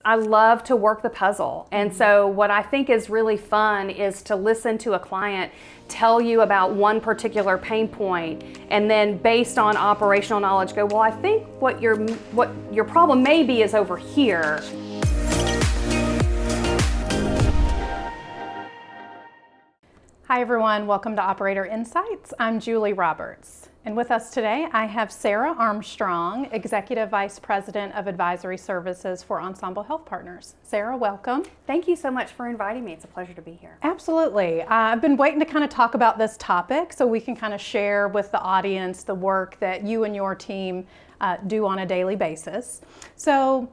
I love to work the puzzle. And so what I think is really fun is to listen to a client tell you about one particular pain point, and then based on operational knowledge go, well, I think what your problem may be is over here. Hi everyone, welcome to Operator Insights. I'm Julie Roberts. And with us today, I have Sarah Armstrong, Executive Vice President of Advisory Services for Ensemble Health Partners. Sarah, welcome. Thank you so much for inviting me. It's a pleasure to be here. Absolutely. I've been waiting to kind of talk about this topic so we can kind of share with the audience the work that you and your team do on a daily basis. So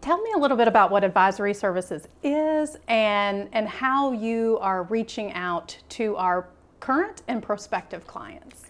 tell me a little bit about what advisory services is and how you are reaching out to our current and prospective clients.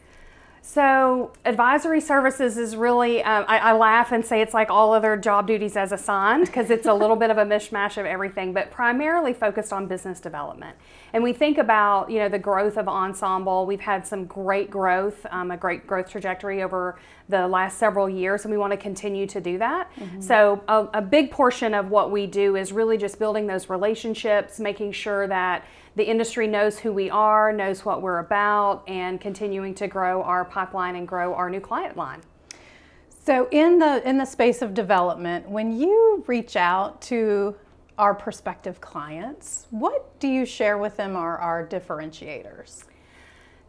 So advisory services is really, I laugh and say it's like all other job duties as assigned, because it's a little bit of a mishmash of everything, but primarily focused on business development. And we think about, the growth of Ensemble. We've had some great growth, a great growth trajectory over the last several years, and we want to continue to do that. So a big portion of what we do is really just building those relationships, making sure that the industry knows who we are, knows what we're about, and continuing to grow our pipeline and grow our new client line. So in the space of development, when you reach out to our prospective clients, what do you share with them are our differentiators?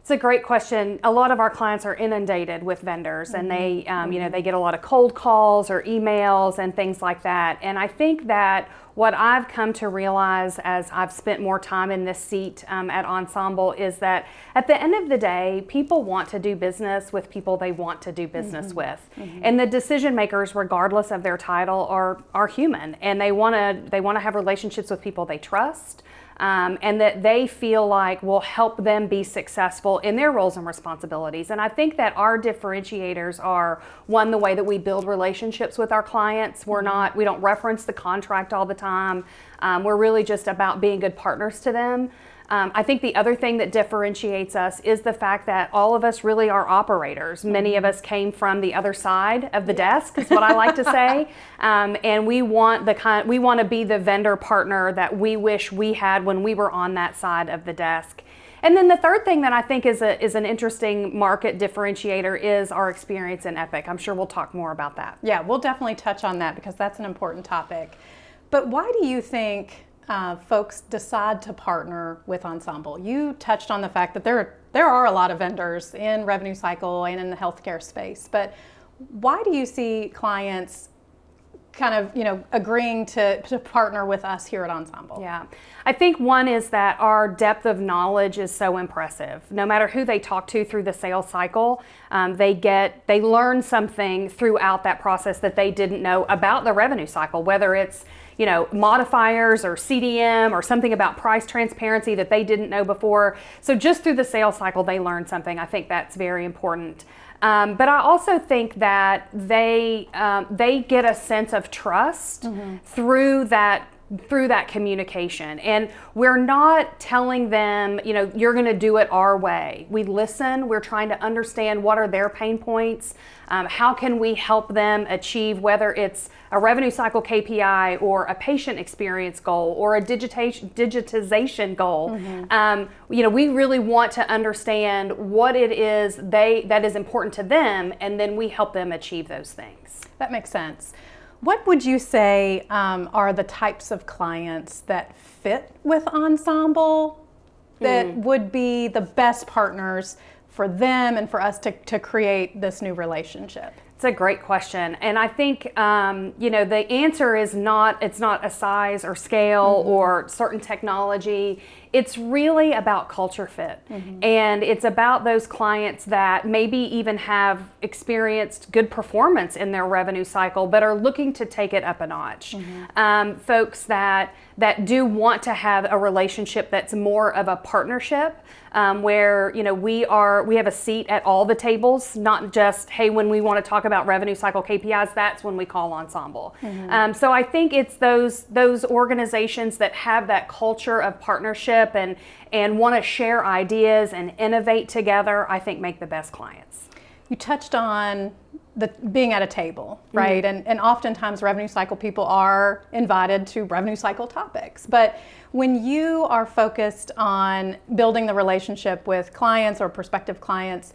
It's a great question. A lot of our clients are inundated with vendors, and they, they get a lot of cold calls or emails and things like that. And I think that what I've come to realize as I've spent more time in this seat at Ensemble is that at the end of the day, people want to do business with people they want to do business with. And the decision makers, regardless of their title, are human, and they want to have relationships with people they trust. And that they feel like will help them be successful in their roles and responsibilities. And I think that our differentiators are, one, the way that we build relationships with our clients. We don't reference the contract all the time. We're really just about being good partners to them. I think the other thing that differentiates us is the fact that all of us really are operators. Many of us came from the other side of the desk, is what I like to say. And we want to be the vendor partner that we wish we had when we were on that side of the desk. And then the third thing that I think is an interesting market differentiator is our experience in Epic. I'm sure we'll talk more about that. Yeah, we'll definitely touch on that because that's an important topic. But why do you think folks decide to partner with Ensemble? You touched on the fact that there are a lot of vendors in revenue cycle and in the healthcare space, but why do you see clients kind of agreeing to partner with us here at Ensemble? Yeah, I think one is that our depth of knowledge is so impressive. No matter who they talk to through the sales cycle, they learn something throughout that process that they didn't know about the revenue cycle, whether it's modifiers or CDM or something about price transparency that they didn't know before. So just through the sales cycle, they learn something. I think that's very important. But I also think that they get a sense of trust through that communication. And we're not telling them, you're going to do it our way. We listen. We're trying to understand what are their pain points. How can we help them achieve, whether it's a revenue cycle KPI or a patient experience goal or a digitization goal. We really want to understand what it is that is important to them, and then we help them achieve those things. That makes sense. What would you say are the types of clients that fit with Ensemble that would be the best partners for them and for us to create this new relationship? It's a great question. And I think, the answer is it's not a size or scale or certain technology. It's really about culture fit. And it's about those clients that maybe even have experienced good performance in their revenue cycle, but are looking to take it up a notch. Folks that do want to have a relationship that's more of a partnership, where we have a seat at all the tables, not just, hey, when we want to talk about revenue cycle KPIs, that's when we call Ensemble. So I think it's those organizations that have that culture of partnership and want to share ideas and innovate together, I think make the best clients. You touched on being at a table, right? And oftentimes revenue cycle people are invited to revenue cycle topics. But when you are focused on building the relationship with clients or prospective clients,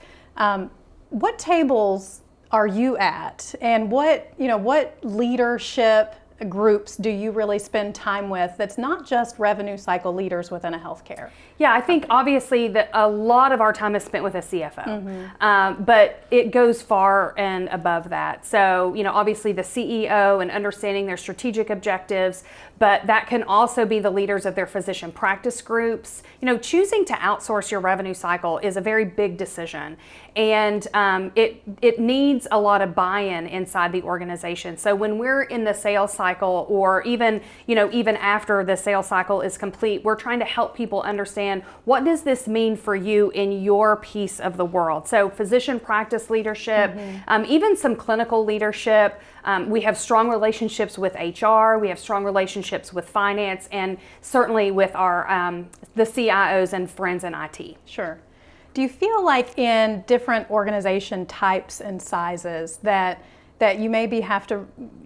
what tables are you at, and what leadership groups do you really spend time with that's not just revenue cycle leaders within a healthcare? Yeah, I think obviously that a lot of our time is spent with a CFO, but it goes far and above that. So, obviously the CEO and understanding their strategic objectives, but that can also be the leaders of their physician practice groups. Choosing to outsource your revenue cycle is a very big decision, and it needs a lot of buy-in inside the organization. So when we're in the sales cycle, or even after the sales cycle is complete, we're trying to help people understand, what does this mean for you in your piece of the world? So physician practice leadership, even some clinical leadership. We have strong relationships with HR, we have strong relationships with finance, and certainly with our the CIOs and friends in IT. Sure. Do you feel like in different organization types and sizes that you maybe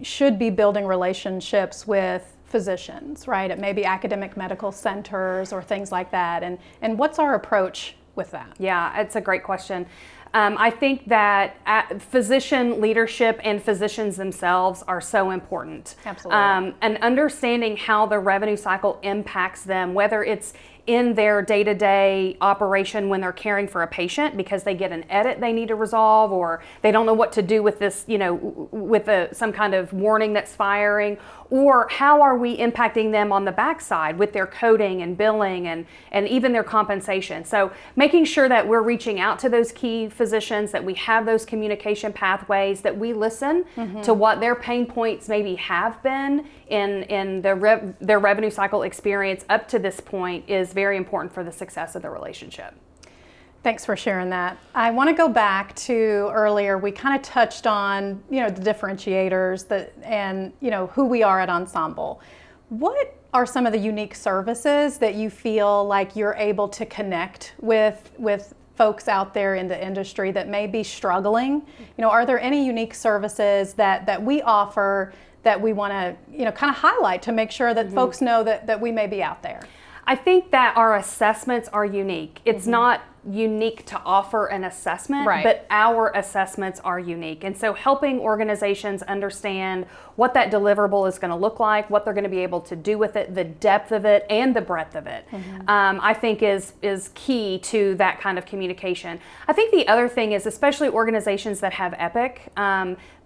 should be building relationships with physicians, right? It may be academic medical centers or things like that. And what's our approach with that? Yeah, it's a great question. I think that physician leadership and physicians themselves are so important. Absolutely. And understanding how the revenue cycle impacts them, whether it's in their day-to-day operation when they're caring for a patient because they get an edit they need to resolve, or they don't know what to do with this, with some kind of warning that's firing, or how are we impacting them on the backside with their coding and billing and even their compensation. So making sure that we're reaching out to those key physicians, that we have those communication pathways, that we listen to what their pain points maybe have been in their revenue cycle experience up to this point is very important for the success of the relationship. Thanks for sharing that. I want to go back to earlier. We kind of touched on, the differentiators and who we are at Ensemble. What are some of the unique services that you feel like you're able to connect with folks out there in the industry that may be struggling? Are there any unique services that we offer that we want to, kind of highlight to make sure that folks know that we may be out there? I think that our assessments are unique. It's not unique to offer an assessment, right, but our assessments are unique. And so helping organizations understand what that deliverable is going to look like, what they're going to be able to do with it, the depth of it and the breadth of it, I think is key to that kind of communication. I think the other thing is, especially organizations that have Epic,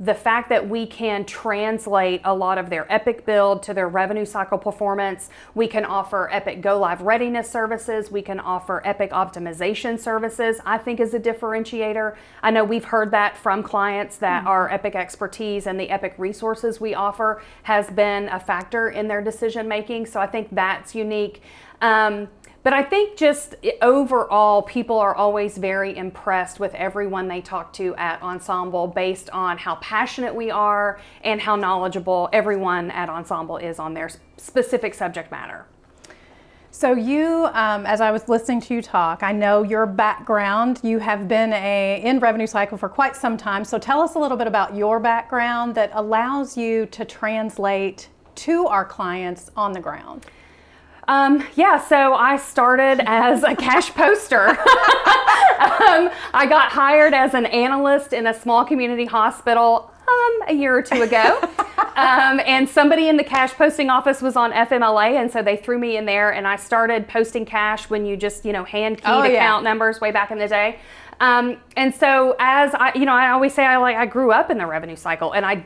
the fact that we can translate a lot of their Epic build to their revenue cycle performance. We can offer Epic Go Live readiness services. We can offer Epic optimization services, I think is a differentiator. I know we've heard that from clients that our Epic expertise and the Epic resources we offer has been a factor in their decision making. So I think that's unique. But I think just overall, people are always very impressed with everyone they talk to at Ensemble based on how passionate we are and how knowledgeable everyone at Ensemble is on their specific subject matter. So you, as I was listening to you talk, I know your background, you have been in revenue cycle for quite some time. So tell us a little bit about your background that allows you to translate to our clients on the ground. So I started as a cash poster. I got hired as an analyst in a small community hospital a year or two ago. And somebody in the cash posting office was on FMLA, and so they threw me in there, and I started posting cash when you just, hand keyed account numbers way back in the day. And so as I always say, I grew up in the revenue cycle, and I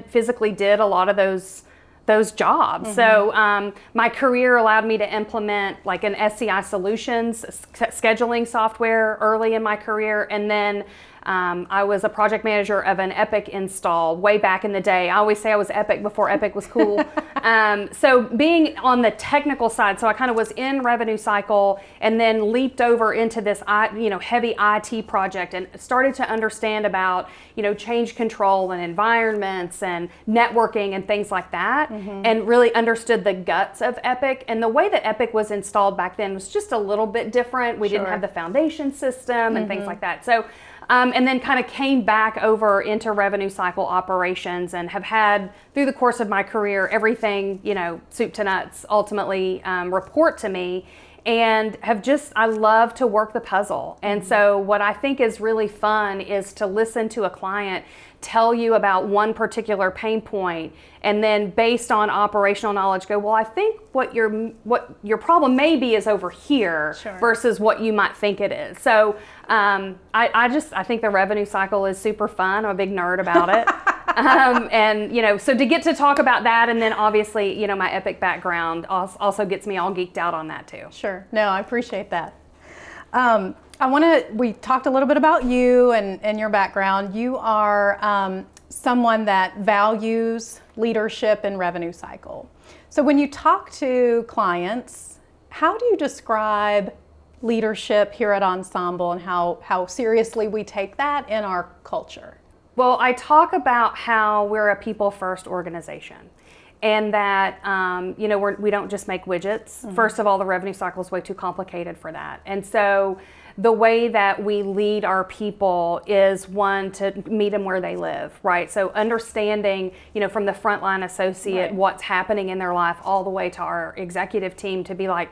physically did a lot of those jobs. So my career allowed me to implement like an SCI Solutions scheduling software early in my career, and then I was a project manager of an Epic install way back in the day. I always say I was Epic before Epic was cool. So being on the technical side, so I kind of was in revenue cycle and then leaped over into this heavy IT project and started to understand about change control and environments and networking and things like that, and really understood the guts of Epic. And the way that Epic was installed back then was just a little bit different. We didn't have the foundation system and things like that. So and then kind of came back over into revenue cycle operations and have had, through the course of my career, everything, soup to nuts, ultimately report to me. And I love to work the puzzle. And so what I think is really fun is to listen to a client tell you about one particular pain point, and then based on operational knowledge go, well, I think what your problem may be is over here. Sure. Versus what you might think it is. So I think the revenue cycle is super fun. I'm a big nerd about it. And so to get to talk about that, and then obviously my Epic background also gets me all geeked out on that too. Sure. No, I appreciate that. We talked a little bit about you and your background. You are someone that values leadership and revenue cycle. So when you talk to clients, how do you describe leadership here at Ensemble and how seriously we take that in our culture? Well, I talk about how we're a people-first organization. And that, we don't just make widgets. Mm-hmm. First of all, the revenue cycle is way too complicated for that. And so the way that we lead our people is, one, to meet them where they live, right? So understanding, from the frontline associate, right, what's happening in their life, all the way to our executive team, to be like,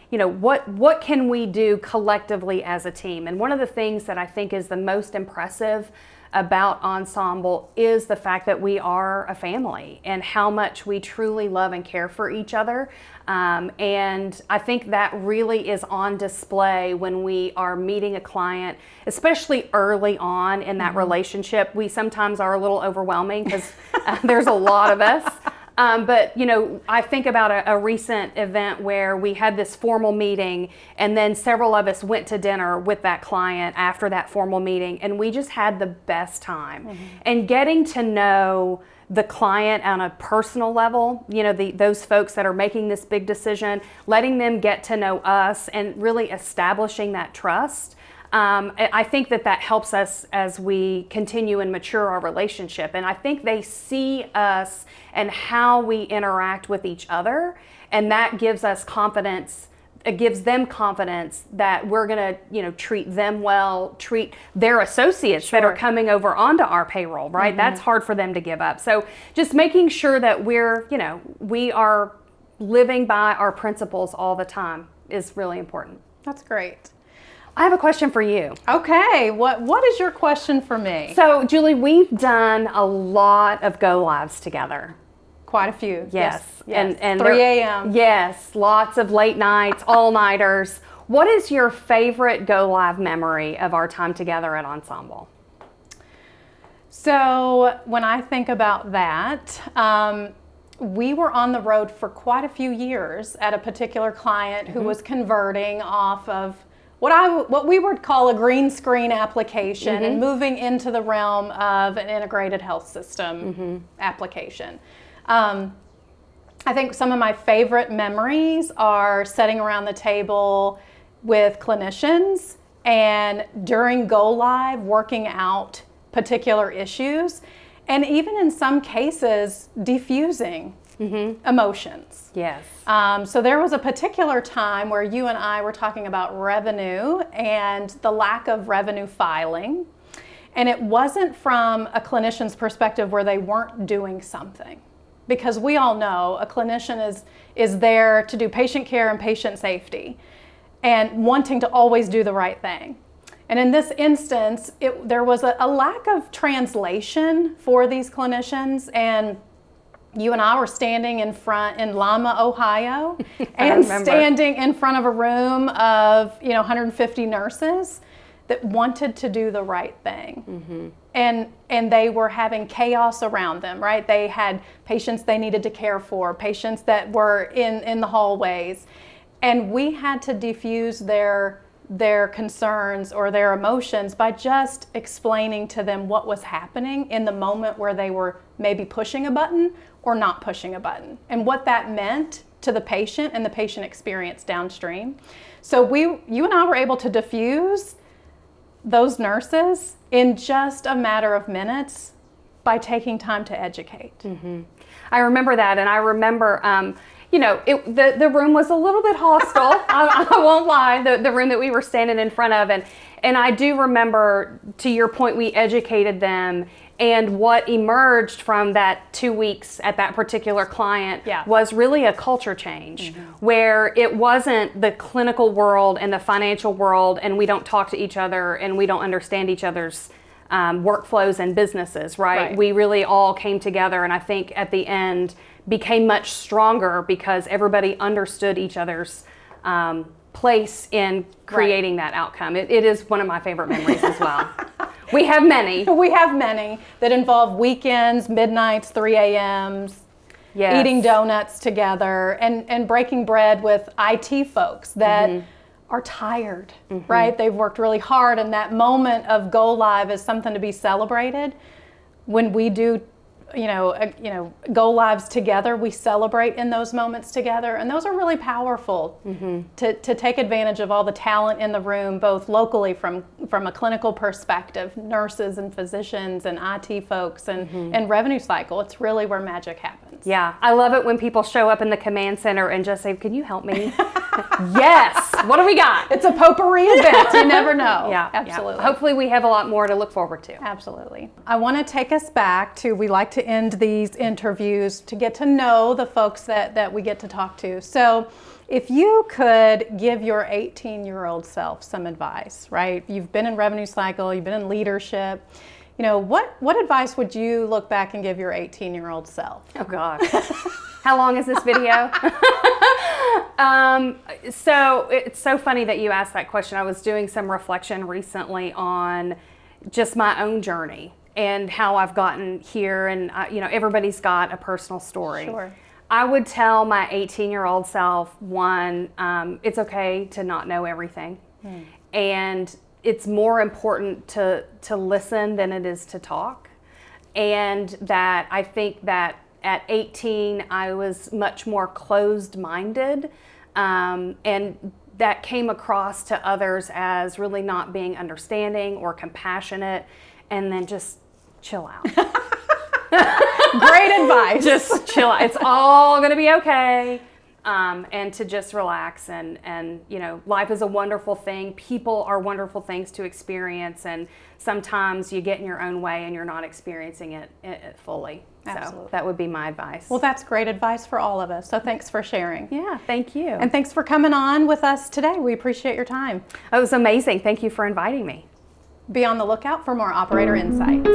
what can we do collectively as a team? And one of the things that I think is the most impressive about Ensemble is the fact that we are a family and how much we truly love and care for each other. And I think that really is on display when we are meeting a client, especially early on in that relationship. We sometimes are a little overwhelming because there's a lot of us. But I think about a recent event where we had this formal meeting, and then several of us went to dinner with that client after that formal meeting, and we just had the best time. Mm-hmm. And getting to know the client on a personal level, those folks that are making this big decision, letting them get to know us and really establishing that trust. I think that helps us as we continue and mature our relationship. And I think they see us and how we interact with each other, and that gives us confidence. It gives them confidence that we're going to, treat them well, treat their associates, sure, that are coming over onto our payroll, right? Mm-hmm. That's hard for them to give up. So just making sure that we are living by our principles all the time is really important. That's great. I have a question for you. Okay, what is your question for me? So, Julie, we've done a lot of go lives together. Quite a few. Yes. And 3 a.m. Yes, lots of late nights, all-nighters. What is your favorite go live memory of our time together at Ensemble? So, when I think about that, we were on the road for quite a few years at a particular client who was converting off of what we would call a green screen application and moving into the realm of an integrated health system application. I think some of my favorite memories are sitting around the table with clinicians and during go live working out particular issues, and even in some cases diffusing emotions. Yes. So there was a particular time where you and I were talking about revenue and the lack of revenue filing. And it wasn't from a clinician's perspective where they weren't doing something. Because we all know a clinician is there to do patient care and patient safety and wanting to always do the right thing. And in this instance, there was a lack of translation for these clinicians, and you and I were standing in Lima, Ohio, and standing in front of a room of 150 nurses that wanted to do the right thing. And they were having chaos around them, right? They had patients they needed to care for, patients that were in the hallways, and we had to diffuse their concerns or their emotions by just explaining to them what was happening in the moment where they were maybe pushing a button or not pushing a button, and what that meant to the patient and the patient experience downstream. So you and I were able to diffuse those nurses in just a matter of minutes by taking time to educate. I remember that, and I remember the room was a little bit hostile. I won't lie, the room that we were standing in front of. And I do remember, to your point, we educated them. And what emerged from that 2 weeks at that particular client was really a culture change, where it wasn't the clinical world and the financial world, and we don't talk to each other and we don't understand each other's workflows and businesses, right? We really all came together, and I think at the end became much stronger because everybody understood each other's place in creating that outcome. It is one of my favorite memories as well. We have many. We have many that involve weekends, midnights, 3 a.m.s, eating donuts together, and breaking bread with IT folks that are tired, right? They've worked really hard, and that moment of go live is something to be celebrated. When we do go lives together, we celebrate in those moments together, and those are really powerful to take advantage of all the talent in the room, both locally from a clinical perspective, nurses and physicians and IT folks and revenue cycle. It's really where magic happens. Yeah, I love it when people show up in the command center and just say, "Can you help me?" Yes. What do we got? It's a potpourri event. You never know. Yeah, absolutely. Yeah. Hopefully we have a lot more to look forward to. Absolutely. I want to take us back to, we like to end these interviews to get to know the folks that we get to talk to. So if you could give your 18-year-old self some advice, right? You've been in revenue cycle, you've been in leadership. What advice would you look back and give your 18-year-old self? Oh gosh. How long is this video? So it's so funny that you asked that question. I was doing some reflection recently on just my own journey and how I've gotten here, and everybody's got a personal story. Sure. I would tell my 18-year-old self, one, it's okay to not know everything, and it's more important to listen than it is to talk, and that I think that at 18 I was much more closed-minded, and that came across to others as really not being understanding or compassionate, and then just chill out. Great advice. Just chill out. It's all going to be okay. And to just relax, and life is a wonderful thing. People are wonderful things to experience, and sometimes you get in your own way and you're not experiencing it fully. Absolutely. So that would be my advice. Well, that's great advice for all of us. So thanks for sharing. Yeah, thank you. And thanks for coming on with us today. We appreciate your time. It was amazing. Thank you for inviting me. Be on the lookout for more operator insights.